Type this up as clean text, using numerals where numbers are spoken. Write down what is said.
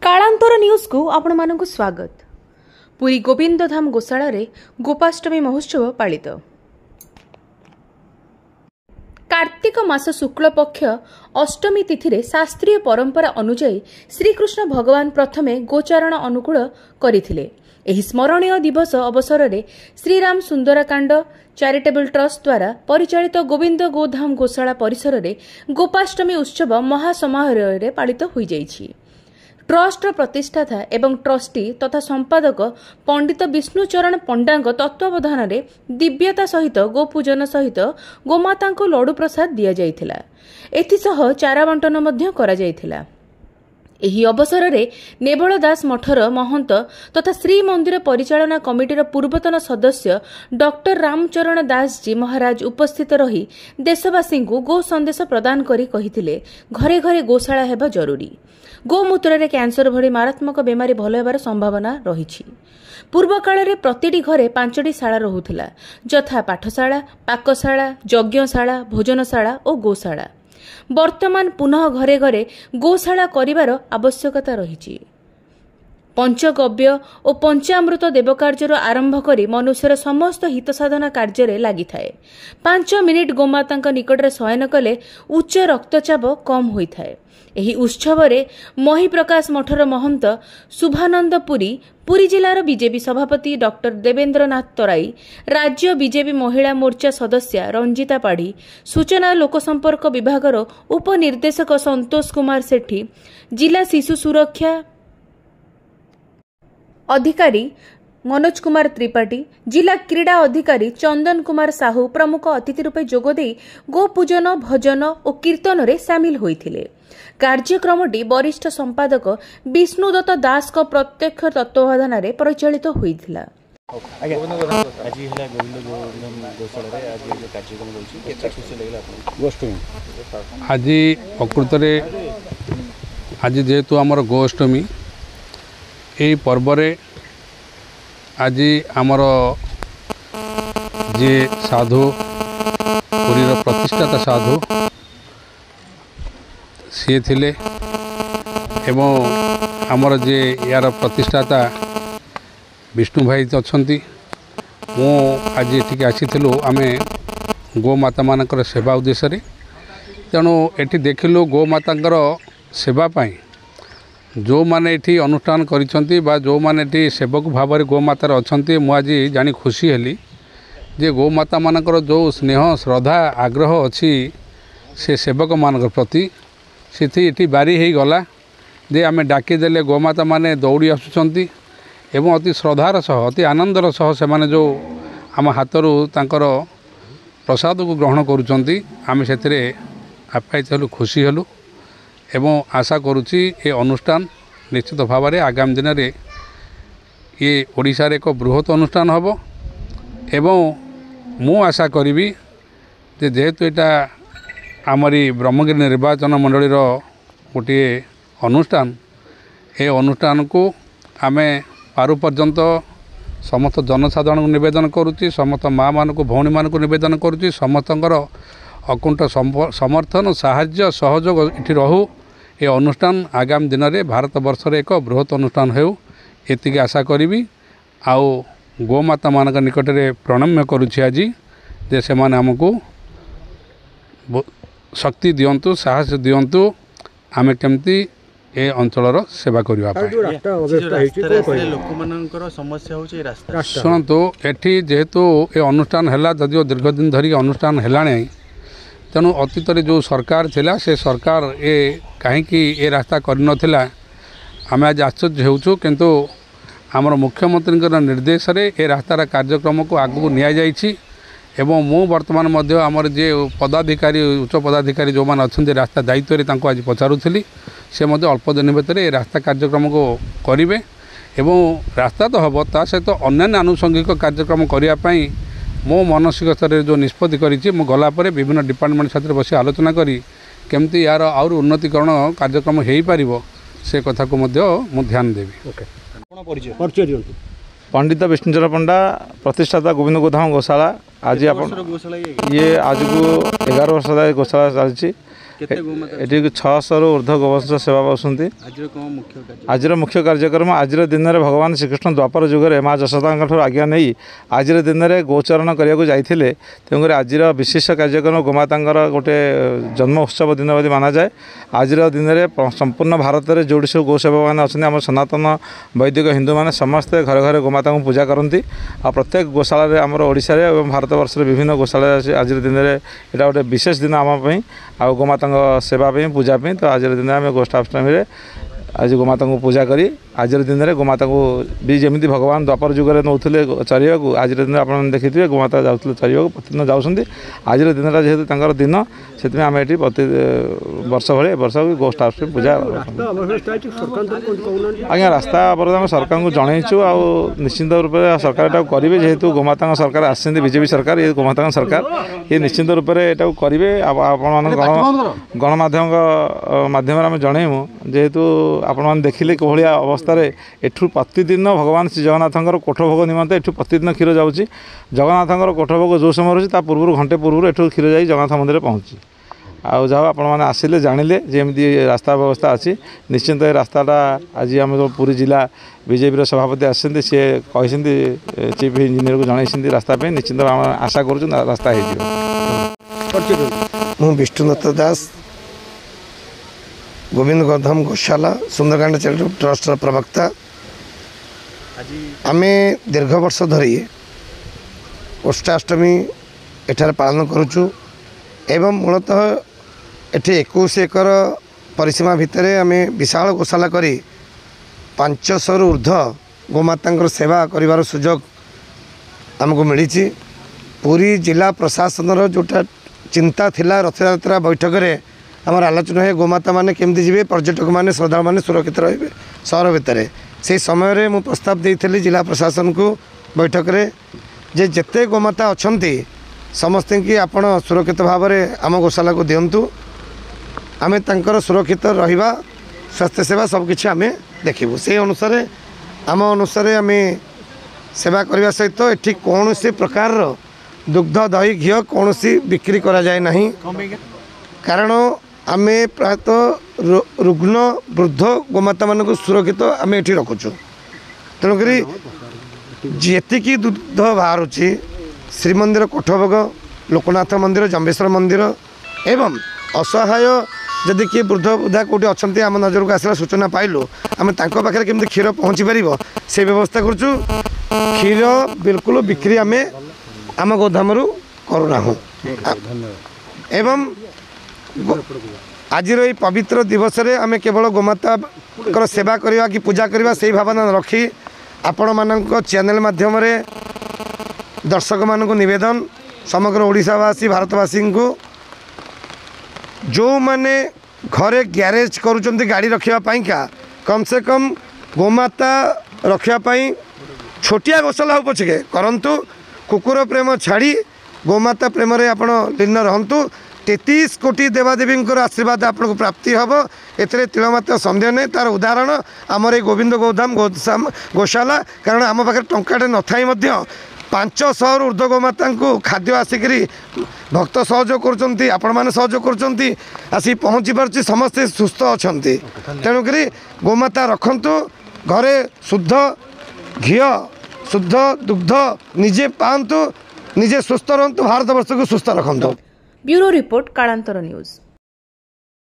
कालांतर न्यूज को आपण मानकु स्वागत। पुरी गोविंदधाम गोशाला रे गोपाष्टमी महोत्सव पालित। कार्तिक मास शुक्ल पक्ष अष्टमी तिथि रे शास्त्रीय परंपरा अनुसार श्रीकृष्ण भगवान प्रथमे गोचारण अनुकूल करथिले। एही स्मरणीय दिवस अवसर रे श्रीराम सुंदरकांड चैरिटेबल ट्रस्ट द्वारा परिचालित गोविंद गोधाम गोशाला परिसर रे गोपाष्टमी उत्सव महासमारोह रे पालित होई जाइछि। ट्रस्ट प्रतिष्ठाता एवं ट्रस्टी तथा संपादक पंडित विष्णुचरण पंडांग तत्वावधान रे दिव्यता सहित गोपूजन सहित गोमाता को लड्डू प्रसाद दिया जाइथिला। एथिसह चारा बंटन मध्य करा जाइथिला। एही अवसर रे नेबल दास मठर महंत तथा श्री मंदिर परिचालना कमिटीर पूर्वतन सदस्य डॉक्टर रामचरण दास जी महाराज उपस्थित रही देशवासी को गो संदेश प्रदान करी कहिथिले घरे घरे गोशाला हेबा जरूरी। गोमूत्र रे कैंसर भली मारात्मक बेमारी भल हेबार संभावना रही। पूर्व काल रे प्रतिटी घरे 5टी शाला रहुथिला, यथा पाठशाला, पाकशाला, यज्ञशाला, भोजनशाला और गोशाला। वर्तमान पुनः घरे घरे गोशाला करिवार आवश्यकता रही। पंचगव्य और पंचामृत देवकार्यर आरंभ करी मनुष्यर समस्त हित साधना कार्य लगी थाए। 5 मिनिट गोमाता निकट शयन कले उच्च रक्तचाप कम होता है। एही उत्सव रे महिप्रकाश मठर महंत शुभानंद पुरी जिलार बीजेपी सभापति डॉक्टर देवेंद्रनाथ तराई, राज्य बीजेपी महिला मोर्चा सदस्या रंजिता पाढ़ी, सूचना लोकसंपर्क विभागर उपनिर्देशक संतोष कुमार सेठी, जिला शिशु सुरक्षा अधिकारी मनोज कुमार त्रिपाठी, जिला क्रीड़ा अधिकारी चंदन कुमार साहू प्रमुख अतिथि रूपे जोगदे गोपूजन भजन और कीर्तन रे सामिल होइथिले। कार्यक्रमटी वरिष्ठ संपादक विष्णुदत्त दास को प्रत्यक्ष तत्वावधान रे परिचालित होइथिला। आज प्रकृत रे आज जेहेतु आमर गोअष्टमी यही पर्व रे आज आमर जे साधु पुरी प्रतिष्ठाता साधु सी थिले एवं आमर जे यार प्रतिष्ठाता विष्णु भाई अच्छी मु आज ये आसीलु आम गोमाता मानकर सेवा उद्देश्य तेणु ये देखिलु गोमाता सेवाई जो माने एठी अनुष्ठान करिसंती बा जो माने एठी सेवक भाव में गोमातार अच्छी मुझे जानी खुशी हेली जे गोमाता मानकर जो स्नेह श्रद्धा आग्रह अच्छी से सेवक मान प्रति से ये बारी हो गला जे आम डाकीदेले गोमाता माने दौड़ी आसुचंती एवं अति श्रद्धार सह अति आनंदर सह से माने जो आम हाथरू तांकर प्रसाद को ग्रहण करुचंती आम से आप्यायित हेलु खुशी हेलु एवं आशा करुच्ची ये अनुष्ठान निश्चित भाव में आगामी दिन में ये ओडिशा रे एक बृहत अनुष्ठान हम एवं मु आशा करी जेहेतु यहाँ आमरी ब्रह्मगिरी निर्वाचन मंडलीर गोटे अनुष्ठान ये अनुष्ठान को आम पारु पर्यंत समस्त जनसाधारण को निवेदन करुच्ची समस्त माँ मान को भौणी मान को निवेदन करुच्ची समस्त अकुंठ समर्थन साहाय्य सहयोग इठी रहू ये अनुष्ठान आगामी दिन में भारत वर्ष रे एक बृहत अनुष्ठान हो एति आशा करी आउ गोमाता मान निकट में प्रणम्य करुच्ची आज जे से माने हमको शक्ति दियंतु साहस दियंतु आमे केमती ए अंचलर सेवा करबा शुणु एठी जेहेतु ये अनुष्ठान है जदिव दीर्घ दिन धरिक अनुष्ठान है तेणु अतीत जो सरकार थिला से सरकार ये कहीं रास्ता करनथिला आम आज आश्चर्य होचु किंतु आमर मुख्यमंत्री निर्देश रे ए रास्तार कार्यक्रम को आगू नि एवं मु वर्तमान मध्य आमर जे पदाधिकारी उच्च पदाधिकारी जो मैंने अच्छा रास्ता दायित्व में आज पचारूली से अल्प दिन भितर ये रास्ता कार्यक्रम को करेंगे एवं रास्ता तो हम ता सहित अन्य आनुषंगिक कार्यक्रम करने मो मानसिक स्तर जो निष्पत्ति करी गलापर विभिन्न डिपार्टमेंट साथ बस आलोचना करी केमती यार और उन्नतीकरण कार्यक्रम हो पार से कथा को मु ध्यान देवी। पंडित विष्णुचरण पंडा प्रतिष्ठाता गोविंद गोधाम गोशाला आज ये आज को 11 वर्ष गोशाला चलती एटी 600 रु ऊर्ध्व गोवंश सेवा पाउछंती। आज मुख्य कार्यक्रम आज दिन में भगवान श्रीकृष्ण द्वापर जुगे माँ जशोदा आज्ञा नहीं आज दिन में गोचरण करने जाते तेणुक आज विशेष कार्यक्रम गोमाता गोटे जन्म उत्सव दिन बोली माना जाए। आज दिन में संपूर्ण भारत में जो सब गोसेवक मैंने अच्छा आम सनातन वैदिक हिंदू मैंने समस्ते घरे घरे गोमाता को पूजा करती आ प्रत्येक गोशाला आम ओडिशा और भारत वर्ष विभिन्न गोशाला आज दिन में यहाँ गोटे विशेष दिन आम आ गोमाता सेवा पूजा तो आज दिन में आम गोष्ठाष्टमी आज गोमाता को पूजा करी आज दिन में गोमाता को भी जमी भगवान द्वापर जुगे नौले चरिया को आज दिन आप देखिए गोमाता जाऊँ चरिया प्रतिदिन जाऊँगी आज दिन जेहतु दिन से आम ये प्रति वर्ष भाई वर्ष गोष्ठाष्टमी पूजा आज्ञा रास्ता बर्तमान सरकार को जनईचु आ निश्चिंत रूप से सरकार यहाँ करेंगे जेहेतु गोमाता सरकार आसछे बीजेपी सरकार ये गोमाता सरकार ये निश्चिंत रूप से यहाँ करेंगे आपण गणमाध्यम माध्यम आम जनईमु जेहेतु आपण देखिले कौन अवस्था एठू प्रतिदिन भगवान श्री जगन्नाथ कोठभोग निमंते एठू प्रतिदिन क्षीर जाऊँगी जगन्नाथ कोठभोग जो समय रही पूर्व घंटे पूर्व एठू क्षीर जा जगन्नाथ मंदिर पहुँची आउ जहाँ आपण मैंने आसिले जानिले जमी रास्ता व्यवस्था अच्छी निश्चिंत रास्ताटा आज आम जो पुरी जिला बीजेपी सभापति आसती सी कहते चीफ इंजीनियर को जनई रास्ता निश्चिंत आशा कर रास्ता हो विष्णुदत्त दास गोविंद गोधाम गोशाला सुंदरकांड चैरिटेबल ट्रस्ट प्रवक्ता आम दीर्घ वर्ष धरी गोष्ठाष्टमी एठार पालन करुचु एवं मूलतः एठी 21 एकर परिसीमा भितर आम विशाल गोशाला करी 500 रु ऊर्ध्व गोमाता सेवा करिवार सुजोग आमको मिली। पूरी जिला प्रशासन जोटा चिंता थिला रथयात्रा बैठक में आमर आलोचना है गोमाता माने केमती जीवे पर्यटक माने श्रद्धालु माने सुरक्षित रहिबे सहर भितर से समय रे मु प्रस्ताव देइथली जिला प्रशासन को बैठक रे जे जेते गोमाता अछंती समस्त की आपण सुरक्षित भाव में आम गोशाला को दिंतु आम तर सुरक्षित रहिबा स्वास्थ्य सेवा सबकि आम देखू से अनुसार आम अनुसार आम सेवा करने सहित एठी कौन सी प्रकार दुग्ध दही घी कौन सी बिक्री करा जाए नहीं कारण आम प्रायतः रुग्ण वृद्ध गोमाता मान को सुरक्षित आम ये रखुचु तेणुक जी दुग्ध बाहर श्रीमंदिर कोठभोग लोकनाथ मंदिर जम्बेश्वर मंदिर एवं असहाय जदि किए वृद्ध वृद्धा कौटी अच्छा आम नजर को आसला सूचना पाइलु आम पाखे केमती क्षीर पहुँची पार से व्यवस्था करुचु क्षीर बिल्कुल बिक्री आम आम गोदाम करूना एवं आज ये पवित्र दिवस रे आम केवल गोमाता सेवा करवा कि पूजा करवा से भावना रखी आपण मान चैनल माध्यम दर्शक मान को निवेदन समग्र ओडिशावासी भारतवासी को जो माने घरे गैरेज करुचंती गाड़ी रखापी का कम से कम गोमाता रखापी छोटिया गोशाला हो पछे करंतु कुकुर प्रेम छाड़ी गोमाता प्रेम रे आपण लीन रहंतु 33 कोटी देवादेवी आशीर्वाद आपको प्राप्ति हम एथिरे तिलमात्र संदेह नहीं तार उदाहरण आमर गोविंद गोधाम गोशाला कारण आम पाखे टंकाटे न थाई 500 ऊर्ध्व गोमाता को खाद्य आसिक भक्त सहयोग कर आपण मैंने सहयोग कर पहुँची पार्टी समस्ते सुस्थ अच्छा तेणुक गोमाता रखंतु घरे शुद्ध घी शुद्ध दुग्ध निजे पातु निजे सुस्थ रहतु भारत वर्ष को सुस्थ रखंतु। ब्यूरो रिपोर्ट कालांतर न्यूज।